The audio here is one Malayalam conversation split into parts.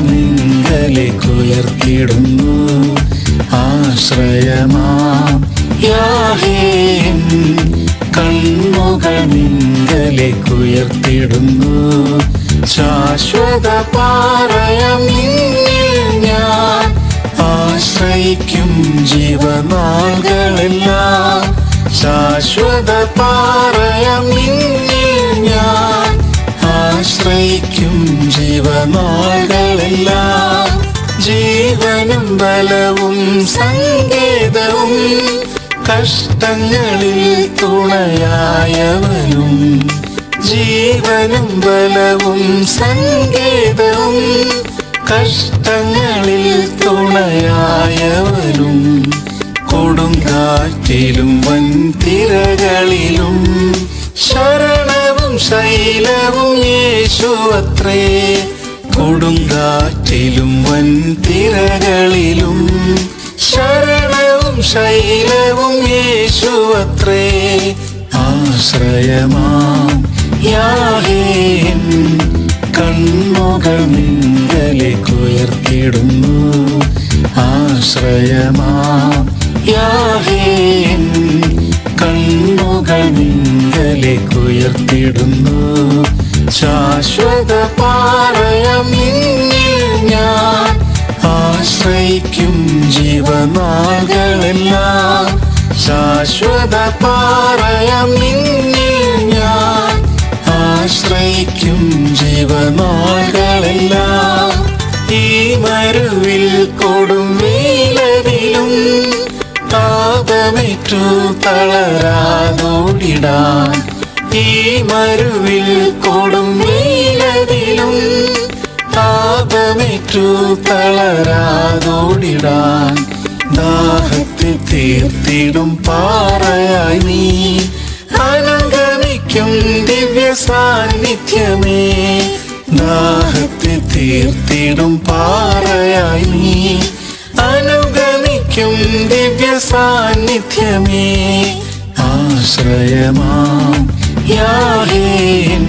നിങ്കലേക്കുയർത്തിടുന്നു. ആശ്രയമാം യാഹേൻ കണ്ണുകൾ നിങ്കലേക്കുയർത്തിടുന്നു. ശാശ്വത പാറയാം നിന്നിൽ ഞാൻ ആശ്രയിക്കും ജീവനാളുകളെല്ലാം. ശാശ്വത പാറയാം നിന്നിൽ ഞാൻ ആശ്രയിക്കും ജീവനാളുകളെല്ലാം. ജീവനും ബലവും സങ്കേതവും കഷ്ടങ്ങളിൽ തുണയായവനും. ജീവനും ബലവും സങ്കേതവും കഷ്ടങ്ങളിൽ തുണയായവനും. കൊടുങ്കാറ്റിലും വൻതിരകളിലും ശരണവും ശൈലവും യേശുവത്രേ. കൊടുങ്കാറ്റിലും വൻതിരകളിലും ശരണവും ശൈലവും യേശുവത്രേ. ആശ്രയമാം യാഹേൻ കണ്ണുകൾ നിങ്കലേക്കുയർത്തിടുന്നു. ആശ്രയമാം യാഹേൻ കണ്ണുകൾ നിങ്കലേക്കുയർത്തിടുന്നു. ശാശ്വത പാറയാം നിന്നിൽ ഞാൻ ആശ്രയിക്കും ജീവനാളുകളെല്ലാം. ശാശ്വത പാറയാം നിന്നിൽ ഞാൻ ആശ്രയിക്കും ജീവനാളുകളെല്ലാം. ഈ മരുവിൽ കൊടും വെയിലതിലും താപമേറ്റു തളരാതോടിടാൻ. ഈ മരുവിൽ കൊടും വെയിലതിലും താപമേറ്റു തളരാതോടിടാൻ. ദാഹത്തെ തീർത്തിടും പാറയായി നീ അനുഗമിക്കും ദിവ്യ സാന്നിധ്യമേ. ദാഹത്തെ തീർത്തിടും പാറയായി നീ അനുഗമിക്കും ദിവ്യ സാന്നിധ്യമേ. ആശ്രയമാം യാഹേൻ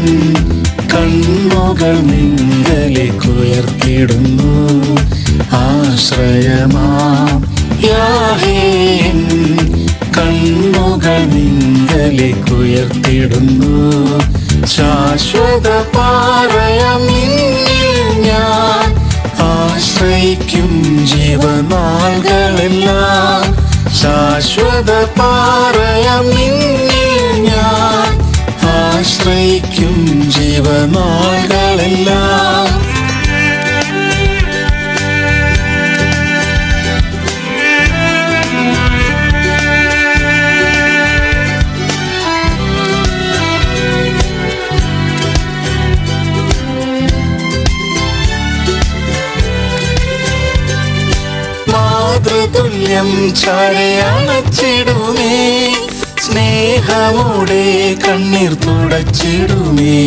കണ്ണുകൾ നിങ്കലേക്കുയർത്തിടുന്നു. ആശ്രയമാം യാഹേൻ കണ്ണുകൾ നിങ്കലേക്കുയർത്തിടുന്നു. ശാശ്വത പാറയാം നിന്നിൽ ഞാൻ ആശ്രയിക്കും ജീവനാളുകളെല്ലാം. ശാശ്വത പാറയാം നിന്നിൽ ഞാൻ ആശ്രയിക്കും ജീവനാളുകളെല്ലാം. മാതൃതുല്യം ചാരയണച്ചിടുമേ. സ്നേഹമോടെ കണ്ണീർ തുടച്ചിടുമേ.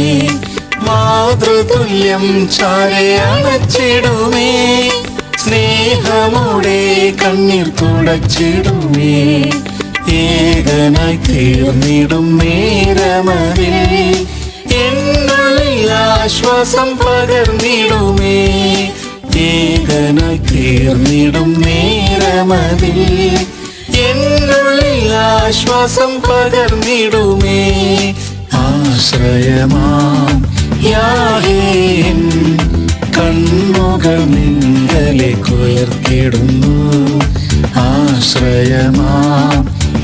മാതൃതുല്യം ചാരയണച്ചിടുമേ. സ്നേഹമോടെ കണ്ണീർ തുടച്ചിടുമേ. ഏകനായി തീർന്നിടും നേരമതിൽ എന്നുള്ളിൽ ആശ്വാസം പകർന്നിടുമേ. ഏകനായി തീർന്നിടും നേരമതിൽ എന്നുള്ളിൽ ആശ്വാസം പകർന്നിടുമേ. ആശ്രയമാം യാഹേൻ കണ്ണുകൾ നിങ്കലേക്കുയർത്തിടുന്നു. ആശ്രയമാം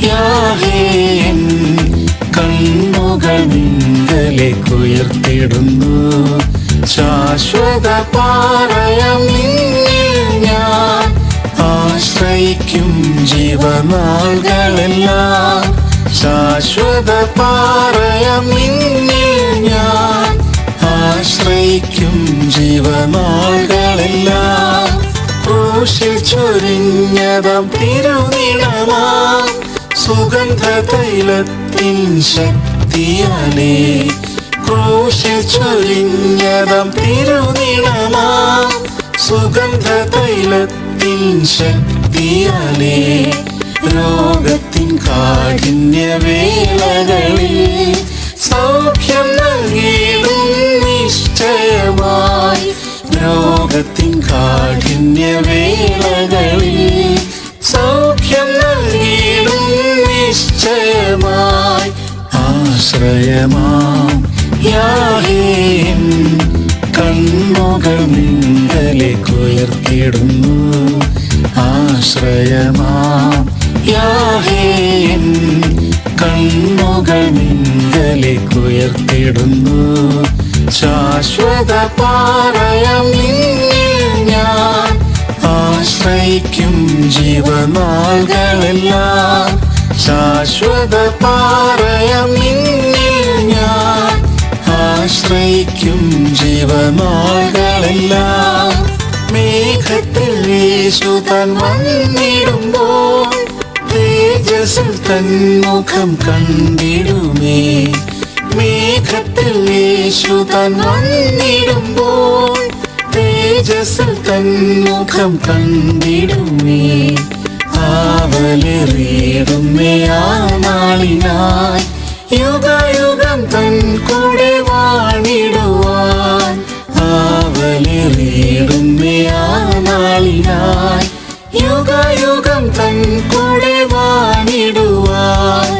യാഹേൻ കണ്ണുകൾ നിങ്കലേക്കുയർത്തിടുന്നു. ശാശ്വത പാറയാം നിന്നിൽ ഞാൻ ആശ്രയിക്കും ജീവനാളുകളെല്ലാം. ശാശ്വത പാറയാം നിന്നിൽ ഞാൻ ആശ്രയിക്കും ജീവനാളുകളെല്ലാം. ക്രൂശിൽ ചൊരിഞ്ഞതാം തിരുനിണമാം സുഗന്ധ തൈലത്തിൻ ശക്തിയാലേ. ക്രൂശിൽ ചൊരിഞ്ഞതാം തിരുനിണമാം സുഗന്ധ തൈലത്തിൻ ശക്തിയാലേ. രോഗത്തിൻ കാഠിന്യവേളകളിൽ സൗഖ്യം നൽകിയിടും നിശ്ചയമായി. രോഗത്തിൻ കാഠിന്യവേളകളിൽ സൗഖ്യം നൽകിയിടും നിശ്ചയമായി. ആശ്രയമാം യാഹേൻ കണ്ണുകൾ നിങ്കലേക്കുയർത്തിടുന്നു. ആശ്രയമാം യാഹേൻ കണ്ണുകൾ നിങ്കലേക്കുയർത്തിടുന്നു. ശാശ്വത പാറയാം നിന്നിൽ ഞാൻ ആശ്രയിക്കും ജീവനാളുകളെല്ലാം. ശാശ്വത പാറയാം നിന്നിൽ ഞാൻ ആശ്രയിക്കും ജീവനാളുകളെല്ലാം. മേഘത്തിൽ യേശു താൻ വന്നിടുമ്പോൾ തേജസ്സിൽ തൻ മുഖം കണ്ടിടുമേ. മേഘത്തിൽ യേശു താൻ വന്നിടുമ്പോൾ തേജസ്സിൽ തൻ മുഖം കണ്ടിടുമേ. ആവലേറിയിടുമേ ആ നാളിനായി യുഗയുഗം തൻ കൂടെ വാണിടുവാൻ. ആവലേറിയിടുമേ ആ നാളിനായി യുഗയുഗം തൻ കൂടെ വാണിടുവാൻ.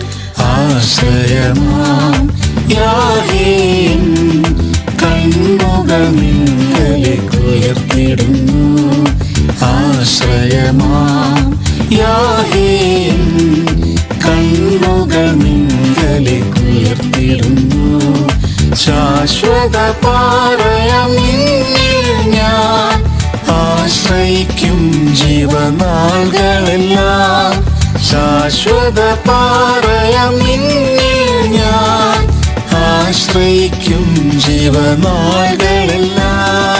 ആശ്രയമാം യാഹേൻ കണ്ണുകൾ നിങ്കലേക്കുയർത്തിടുന്നു. ആശ്രയമാം യാഹേൻ കണ്ണുകൾ നിങ്കലേക്കുയർത്തിടുന്നു. ശാശ്വത പാറയാം നിന്നിൽ ഞാൻ ആശ്രയിക്കും ജീവനാളുകളെല്ലാം. ശാശ്വത പാറയാം നിന്നിൽ ഞാൻ ആശ്രയിക്കും ജീവനാളുകളെല്ലാം.